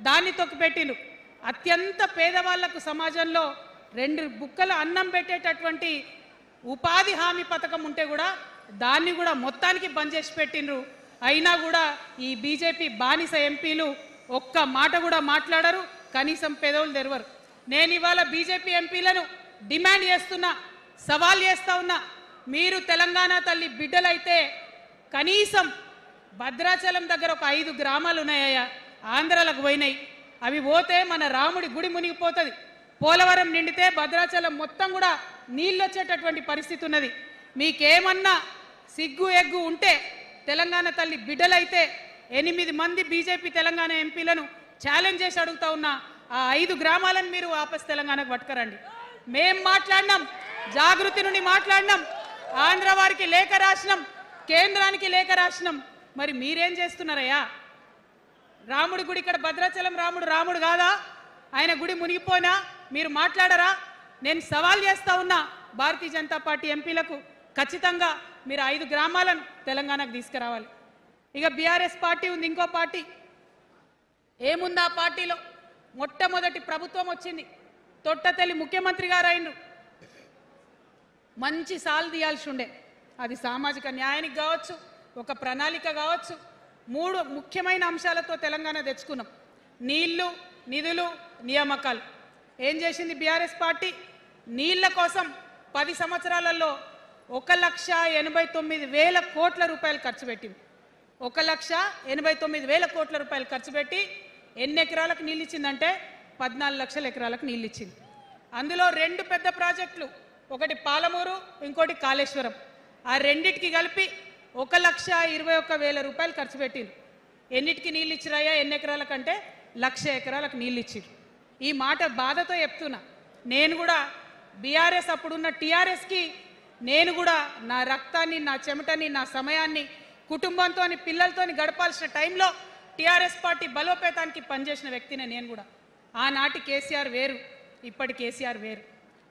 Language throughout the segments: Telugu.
దాన్ని తొక్కిపెట్టిండ్రు. అత్యంత పేదవాళ్లకు సమాజంలో 2 బుక్కల అన్నం పెట్టేటటువంటి ఉపాధి హామీ పథకం ఉంటే కూడా దాన్ని కూడా మొత్తానికి బంద్ చేసి పెట్టిండ్రు. అయినా కూడా ఈ బీజేపీ బానిస ఎంపీలు ఒక్క మాట కూడా మాట్లాడరు, కనీసం పెదవులు తెరవరు. నేను ఇవాళ బీజేపీ ఎంపీలను డిమాండ్ చేస్తున్నా, సవాల్ చేస్తా ఉన్నా. మీరు తెలంగాణ తల్లి బిడ్డలైతే కనీసం భద్రాచలం దగ్గర ఒక 5 గ్రామాలు ఉన్నాయా, ఆంధ్రాలకు పోయినాయి. అవి పోతే మన రాముడి గుడి మునిగిపోతుంది. పోలవరం నిండితే భద్రాచలం మొత్తం కూడా నీళ్ళు వచ్చేటటువంటి పరిస్థితి ఉన్నది. మీకేమన్నా సిగ్గు ఎగ్గు ఉంటే తెలంగాణ తల్లి బిడ్డలైతే 8 మంది బీజేపీ తెలంగాణ ఎంపీలను ఛాలెంజ్ చేసి అడుగుతా ఉన్నా, ఆ 5 గ్రామాలను మీరు వాపస్ తెలంగాణకు పట్టుకరండి. మేం మాట్లాడినాం, జాగృతి నుండి మాట్లాడినాం, ఆంధ్ర వారికి లేఖ రాసినాం, కేంద్రానికి లేఖ రాసినాం. మరి మీరేం చేస్తున్నారయ్యా? రాముడి గుడి ఇక్కడ భద్రాచలం రాముడు కాదా? ఆయన గుడి మునిగిపోయినా మీరు మాట్లాడరా? నేను సవాల్ చేస్తా ఉన్నా భారతీయ జనతా పార్టీ ఎంపీలకు, ఖచ్చితంగా మీరు 5 గ్రామాలను తెలంగాణకు తీసుకురావాలి. ఇక బీఆర్ఎస్ పార్టీ ఉంది, ఇంకో పార్టీ. ఏముంది ఆ పార్టీలో? మొట్టమొదటి ప్రభుత్వం వచ్చింది, తొట్టతల్లి ముఖ్యమంత్రి గారు అయినరు. మంచి సాలు తీయాల్సి ఉండే, అది సామాజిక న్యాయానికి కావచ్చు, ఒక ప్రణాళిక కావచ్చు. 3 ముఖ్యమైన అంశాలతో తెలంగాణ తెచ్చుకున్నాం: నీళ్లు, నిధులు, నియామకాలు. ఏం చేసింది బీఆర్ఎస్ పార్టీ? నీళ్ల కోసం 10 సంవత్సరాలలో 1,89,000 కోట్ల రూపాయలు ఖర్చు పెట్టింది. 1,89,000 కోట్ల రూపాయలు ఖర్చు పెట్టి ఎన్ని ఎకరాలకు నీళ్ళు ఇచ్చిందంటే 14 లక్షల ఎకరాలకు నీళ్ళు ఇచ్చింది. అందులో 2 పెద్ద ప్రాజెక్టులు, ఒకటి పాలమూరు, ఇంకోటి కాళేశ్వరం. ఆ రెండిటికి కలిపి 1,21,000 రూపాయలు ఖర్చు పెట్టింది. ఎన్నిటికి నీళ్ళు ఇచ్చిరాయా? ఎన్ని ఎకరాలకంటే 1,00,000 ఎకరాలకు నీళ్ళు ఇచ్చిరు. ఈ మాట బాధతో చెప్తున్నా. నేను కూడా బీఆర్ఎస్ అప్పుడున్న టీఆర్ఎస్కి నేను కూడా నా రక్తాన్ని, నా చెమటని, నా సమయాన్ని కుటుంబంతో పిల్లలతో గడపాల్సిన టైంలో టీఆర్ఎస్ పార్టీ బలోపేతానికి పనిచేసిన వ్యక్తినే నేను కూడా. ఆనాటి కేసీఆర్ వేరు, ఇప్పటి కేసీఆర్ వేరు.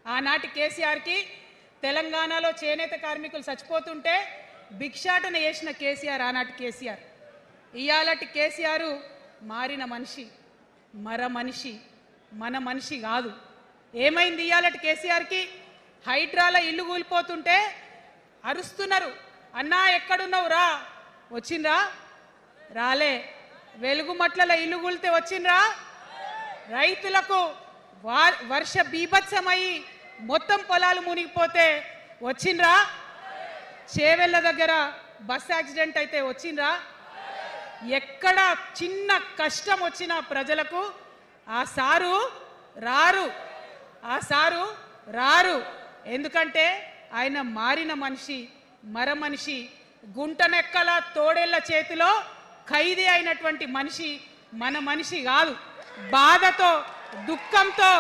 ఆనాటి కేసీఆర్కి తెలంగాణలో చేనేత కార్మికులు చచ్చిపోతుంటే భిక్షాటన చేసిన కేసీఆర్ ఆనాటి కేసీఆర్. ఇయాలటి కేసీఆర్ మారిన మనిషి, మనిషి, మన మనిషి కాదు. ఏమైంది ఇయాలటి కేసీఆర్కి? హైడ్రాల ఇల్లు కూలిపోతుంటే అరుస్తున్నారు, అన్నా ఎక్కడున్నావు రా, వచ్చిండ్రా? రాలే. వెలుగుమట్ల ఇల్లు కూలితే వచ్చిండ్రా? రైతులకు వర్ష బీభత్సమై మొత్తం పొలాలు మునిగిపోతే వచ్చిండ్రా? చేవెళ్ళ దగ్గర బస్ యాక్సిడెంట్ అయితే వచ్చిండ్రా? ఎక్కడ చిన్న కష్టం వచ్చినా ప్రజలకు ఆ సారు రారు, ఆ సారు రారు. ఎందుకంటే ఆయన మారిన మనిషి, మనిషి, గుంటనెక్కల తోడేళ్ల చేతిలో ఖైదీ అయినటువంటి మనిషి, మన మనిషి కాదు. బాధతో, దుఃఖంతో,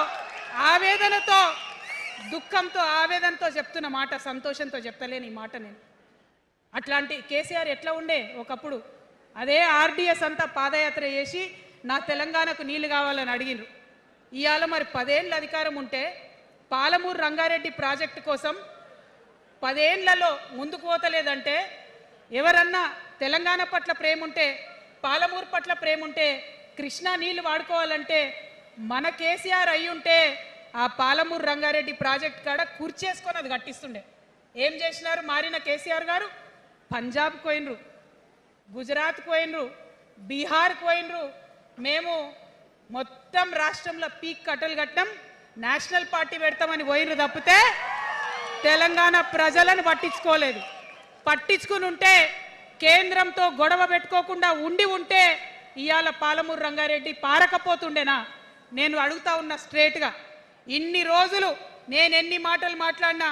ఆవేదనతో చెప్తున్న మాట, సంతోషంతో చెప్తలేని ఈ మాట నేను. అట్లాంటి కేసీఆర్ ఎట్లా ఉండే ఒకప్పుడు? అదే ఆర్డీఎస్ అంతా పాదయాత్ర చేసి నా తెలంగాణకు నీళ్లు కావాలని అడిగినారు. ఇవాళ మరి 10 ఏళ్ళ అధికారం ఉంటే పాలమూరు రంగారెడ్డి ప్రాజెక్టు కోసం 10 ఏళ్లలో ముందుకు పోతలేదంటే, ఎవరన్నా తెలంగాణ పట్ల ప్రేమ ఉంటే, పాలమూరు పట్ల ప్రేమ ఉంటే, కృష్ణా నీళ్లు వాడుకోవాలంటే మన కేసీఆర్ అయి ఉంటే ఆ పాలమూరు రంగారెడ్డి ప్రాజెక్ట్ కాడ కుర్చేసుకొని అది కట్టిస్తుండే. ఏం చేసినారు మారిన కేసీఆర్ గారు? పంజాబ్కి పోయినరు, గుజరాత్కి పోయినరు, బీహార్కి పోయినరు. మేము మొత్తం రాష్ట్రంలో పీక్ కట్టలు కట్టాం, నేషనల్ పార్టీ పెడతామని పోయినరు తప్పితే తెలంగాణ ప్రజలను పట్టించుకోలేదు. పట్టించుకుని ఉంటే, కేంద్రంతో గొడవ పెట్టుకోకుండా ఉంటే ఇవాళ పాలమూరు రంగారెడ్డి పారకపోతుండేనా? నేను అడుగుతా ఉన్నా స్ట్రేట్గా. ఇన్ని రోజులు నేను ఎన్ని మాటలు మాట్లాడినా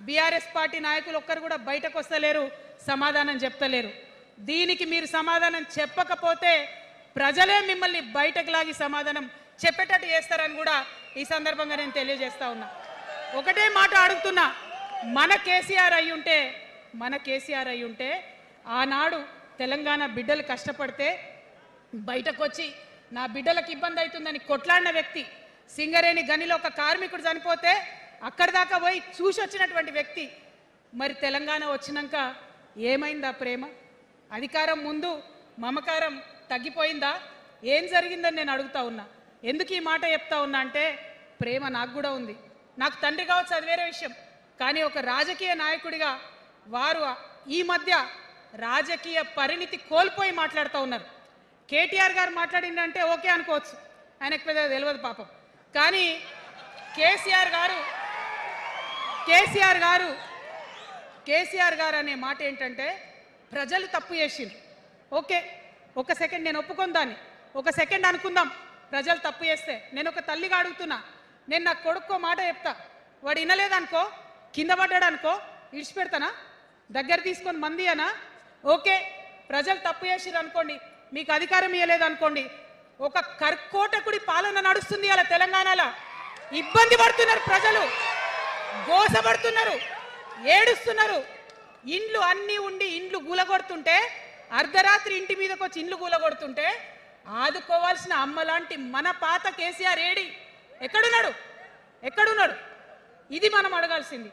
బీఆర్ఎస్ పార్టీ నాయకులు ఒక్కరు కూడా బయటకు వస్తలేరు, సమాధానం చెప్తలేరు. దీనికి మీరు సమాధానం చెప్పకపోతే ప్రజలే మిమ్మల్ని బయటకు లాగి సమాధానం చెప్పేటట్టు చేస్తారని కూడా ఈ సందర్భంగా నేను తెలియజేస్తా ఉన్నా. ఒకటే మాట అడుగుతున్నా, మన కేసీఆర్ అయి ఉంటే ఆనాడు తెలంగాణ బిడ్డలు కష్టపడితే బయటకు వచ్చి నా బిడ్డలకు ఇబ్బంది అవుతుందని కొట్లాడిన వ్యక్తి, సింగరేణి గనిలో ఒక కార్మికుడు చనిపోతే అక్కడి దాకా పోయి చూసి వచ్చినటువంటి వ్యక్తి. మరి తెలంగాణ వచ్చినాక ఏమైందా ప్రేమ? అధికారం ముందు మమకారం తగ్గిపోయిందా? ఏం జరిగిందని నేను అడుగుతా ఉన్నా. ఎందుకు ఈ మాట చెప్తా ఉన్నా అంటే ప్రేమ నాకు కూడా ఉంది. నాకు తండ్రి కావచ్చు, అది వేరే విషయం. కానీ ఒక రాజకీయ నాయకుడిగా వారు ఈ మధ్య రాజకీయ పరిణితి కోల్పోయి మాట్లాడుతూ ఉన్నారు. కేటీఆర్ గారు మాట్లాడిందంటే ఓకే అనుకోవచ్చు, ఆయనకు పెద్ద తెలియదు పాపం. కానీ కేసీఆర్ గారు అనే మాట ఏంటంటే ప్రజలు తప్పు చేసిండ్రు. ఓకే, ఒక సెకండ్ నేను ఒప్పుకొని దాన్ని, ఒక సెకండ్ అనుకుందాం. ప్రజలు తప్పు చేస్తే నేను ఒక తల్లిగా అడుగుతున్నా, నేను నా కొడుకో మాట చెప్తా, వాడు వినలేదనుకో, కింద పడ్డాడు అనుకో, ఇడిచిపెడతానా? దగ్గర తీసుకొని మంది అనా? ఓకే, ప్రజలు తప్పు చేసిర్రు అనుకోండి, మీకు అధికారం ఇవ్వలేదు అనుకోండి, ఒక కర్కోటకుడి పాలన నడుస్తుంది అలా తెలంగాణలో. ఇబ్బంది పడుతున్నారు ప్రజలు, గోసపడుతున్నారు, ఏడుస్తున్నారు. ఇండ్లు అన్నీ ఉండి ఇండ్లు గూలగొడుతుంటే, అర్ధరాత్రి ఇంటి మీదకి వచ్చి ఇండ్లు గూలగొడుతుంటే ఆదుకోవాల్సిన అమ్మలాంటి మన పాత కేసీఆర్ ఏడి? ఎక్కడున్నాడు? ఇది మనం అడగాల్సింది.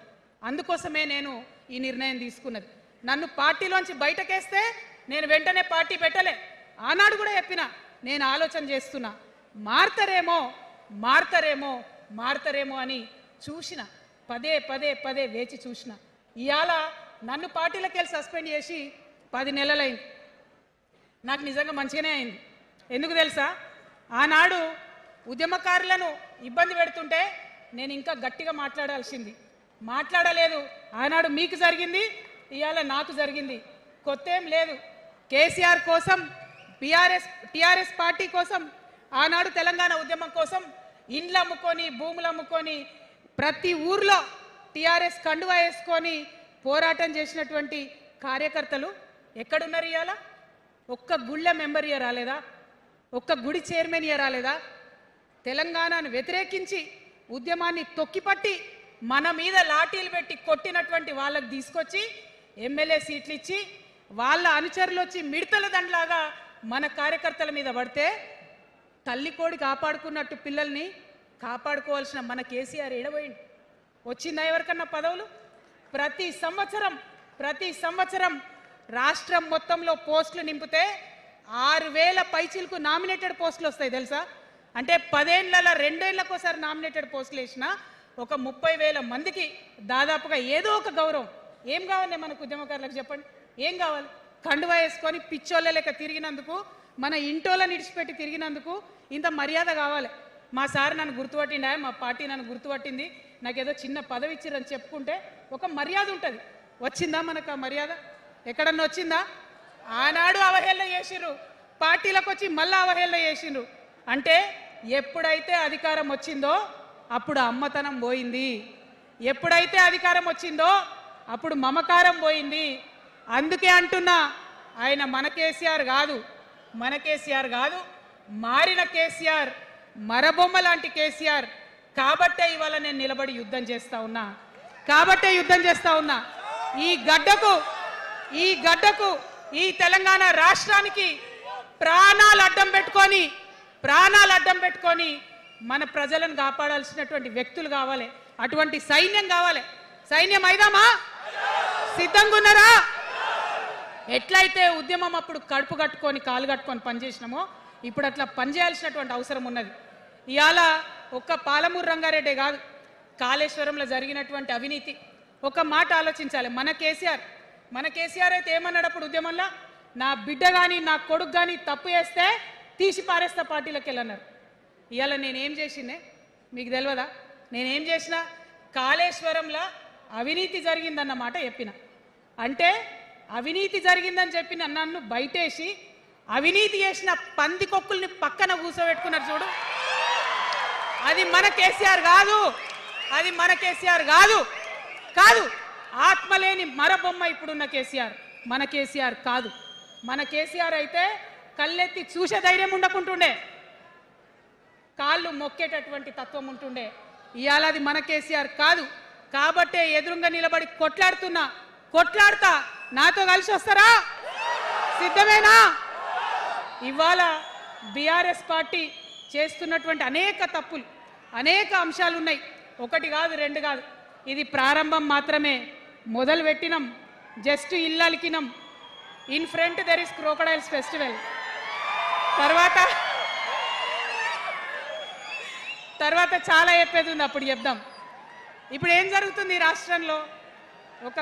అందుకోసమే నేను ఈ నిర్ణయం తీసుకున్నది. నన్ను పార్టీలోంచి బయటకేస్తే నేను వెంటనే పార్టీ పెట్టలే. ఆనాడు కూడా చెప్పిన, నేను ఆలోచన చేస్తున్నా, మారతారేమో అని చూసిన, పదే వేచి చూసిన. ఇవాళ నన్ను పార్టీలోకి వెళ్ళి సస్పెండ్ చేసి 10 నెలలైంది. నాకు నిజంగా మంచిగానే అయింది. ఎందుకు తెలుసా? ఆనాడు ఉద్యమకారులను ఇబ్బంది పెడుతుంటే నేను ఇంకా గట్టిగా మాట్లాడలేదు. ఆనాడు మీకు జరిగింది, ఇవాళ నాకు జరిగింది. కొత్త ఏం లేదు. కేసీఆర్ కోసం, టీఆర్ఎస్ పార్టీ కోసం, ఆనాడు తెలంగాణ ఉద్యమం కోసం ఇండ్లు అమ్ముకొని, భూములు అమ్ముకొని, ప్రతి ఊర్లో టీఆర్ఎస్ కండువా వేసుకొని పోరాటం చేసినటువంటి కార్యకర్తలు ఎక్కడున్నారు ఇవాళ? ఒక్క గుళ్ళ మెంబర్ ఇయర్ రాలేదా? ఒక్క గుడి చైర్మన్ ఇయర్ రాలేదా? తెలంగాణను వ్యతిరేకించి ఉద్యమాన్ని తొక్కిపట్టి మన మీద లాఠీలు పెట్టి కొట్టినటువంటి వాళ్ళకి తీసుకొచ్చి ఎమ్మెల్యే సీట్లు ఇచ్చి వాళ్ళ అనుచరులు వచ్చి మిడతల దండలాగా మన కార్యకర్తల మీద పడితే తల్లి కోడి కాపాడుకున్నట్టు పిల్లల్ని కాపాడుకోవాల్సిన మన కేసీఆర్ ఏడబోయింది. వచ్చిందా ఎవరికన్నా పదవులు? ప్రతి సంవత్సరం రాష్ట్రం మొత్తంలో పోస్టులు నింపితే 6,000 పైచీలకు నామినేటెడ్ పోస్టులు వస్తాయి తెలుసా? అంటే 10 ఏళ్లలో 2 ఏళ్లకోసారి నామినేటెడ్ పోస్టులు వేసిన ఒక 30,000 మందికి దాదాపుగా ఏదో ఒక గౌరవం. ఏం కావాలి మనకు ఉద్యమకారులకు చెప్పండి? ఏం కావాలి? కండువా వేసుకొని పిచ్చోళ్ళ లెక్క తిరిగినందుకు, మన ఇంటోళ్ళని ఇడిచిపెట్టి తిరిగినందుకు ఇంత మర్యాద కావాలి. మా సార్ నన్ను గుర్తుపట్టిండా, మా పార్టీ నన్ను గుర్తుపట్టింది, నాకేదో చిన్న పదవి ఇచ్చిరని చెప్పుకుంటే ఒక మర్యాద ఉంటుంది. వచ్చిందా మనకు ఆ మర్యాద? ఎక్కడన్నా వచ్చిందా? ఆనాడు అవహేళన చేసిర్రు, పార్టీలకు వచ్చి మళ్ళీ అవహేళన చేసిండ్రు. అంటే ఎప్పుడైతే అధికారం వచ్చిందో అప్పుడు అమ్మతనం పోయింది, ఎప్పుడైతే అధికారం వచ్చిందో అప్పుడు మమకారం పోయింది. అందుకే అంటున్నా, ఆయన మన కేసీఆర్ కాదు, మారిన కేసీఆర్, మరబొమ్మ లాంటి కేసీఆర్. కాబట్టే ఇవాళ నేను నిలబడి యుద్ధం చేస్తా ఉన్నా. ఈ గడ్డకు ఈ తెలంగాణ రాష్ట్రానికి ప్రాణాలు అడ్డం పెట్టుకొని మన ప్రజలను కాపాడాల్సినటువంటి వ్యక్తులు కావాలి, అటువంటి సైన్యం కావాలి. సైన్యం అయిదామా? సిద్ధంగా ఉన్నారా? ఎట్లయితే ఉద్యమం అప్పుడు కడుపు కట్టుకొని కాలు కట్టుకొని పనిచేసినామో ఇప్పుడు అట్లా పనిచేయాల్సినటువంటి అవసరం ఉన్నది. ఇవాళ ఒక్క పాలమూరు రంగారెడ్డి కాదు, కాళేశ్వరంలో జరిగినటువంటి అవినీతి. ఒక మాట ఆలోచించాలి. మన కేసీఆర్ అయితే ఏమన్నాడు అప్పుడు ఉద్యమంలో? నా బిడ్డ కానీ నా కొడుకు కానీ తప్పు చేస్తే తీసి పారేస్తా పార్టీలకు వెళ్ళన్నారు. ఇవాళ నేనేం చేసిందే మీకు తెలియదా? నేనేం చేసిన? కాళేశ్వరంలో అవినీతి జరిగిందన్నమాట చెప్పిన. అంటే అవినీతి జరిగిందని చెప్పిన నన్ను బయటేసి అవినీతి చేసిన పందికొక్కుల్ని పక్కన కూర్చోబెట్టుకున్నారు చూడు. అది మన కేసీఆర్ కాదు. ఆత్మలేని మరబొమ్మ ఇప్పుడున్న కేసీఆర్. మన కేసీఆర్ కాదు. మన కేసీఆర్ అయితే కళ్ళెత్తి చూసే ధైర్యం ఉండకుంటుండే, కాళ్ళు మొక్కేటటువంటి తత్వం ఉంటుండే. ఇవాళ అది మన కేసీఆర్ కాదు. కాబట్టే ఎదురుగా నిలబడి కొట్లాడతా. నాతో కలిసి వస్తారా? సిద్ధమేనా? ఇవాళ బీఆర్ఎస్ పార్టీ చేస్తున్నటువంటి అనేక తప్పులు, అనేక అంశాలు ఉన్నాయి. ఒకటి కాదు, రెండు కాదు. ఇది ప్రారంభం మాత్రమే. మొదలు పెట్టినాం, జస్ట్ ఇల్లలికినాం. In front there is crocodiles festival. తర్వాత తర్వాత చాలా చెప్పేది ఉంది, అప్పుడు చెప్దాం. ఇప్పుడు ఏం జరుగుతుంది ఈ రాష్ట్రంలో? ఒక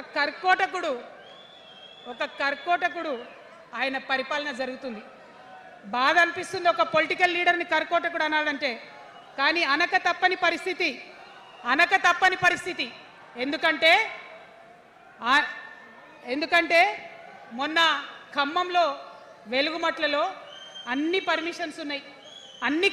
కర్కోటకుడు ఆయన పరిపాలన జరుగుతుంది. బాధ అనిపిస్తుంది ఒక పొలిటికల్ లీడర్ని కర్కోటకుడు అనాలంటే. కానీ అనక తప్పని పరిస్థితి. ఎందుకంటే మొన్న ఖమ్మంలో వెలుగుమట్లలో అన్ని పర్మిషన్స్ ఉన్నాయి, అన్ని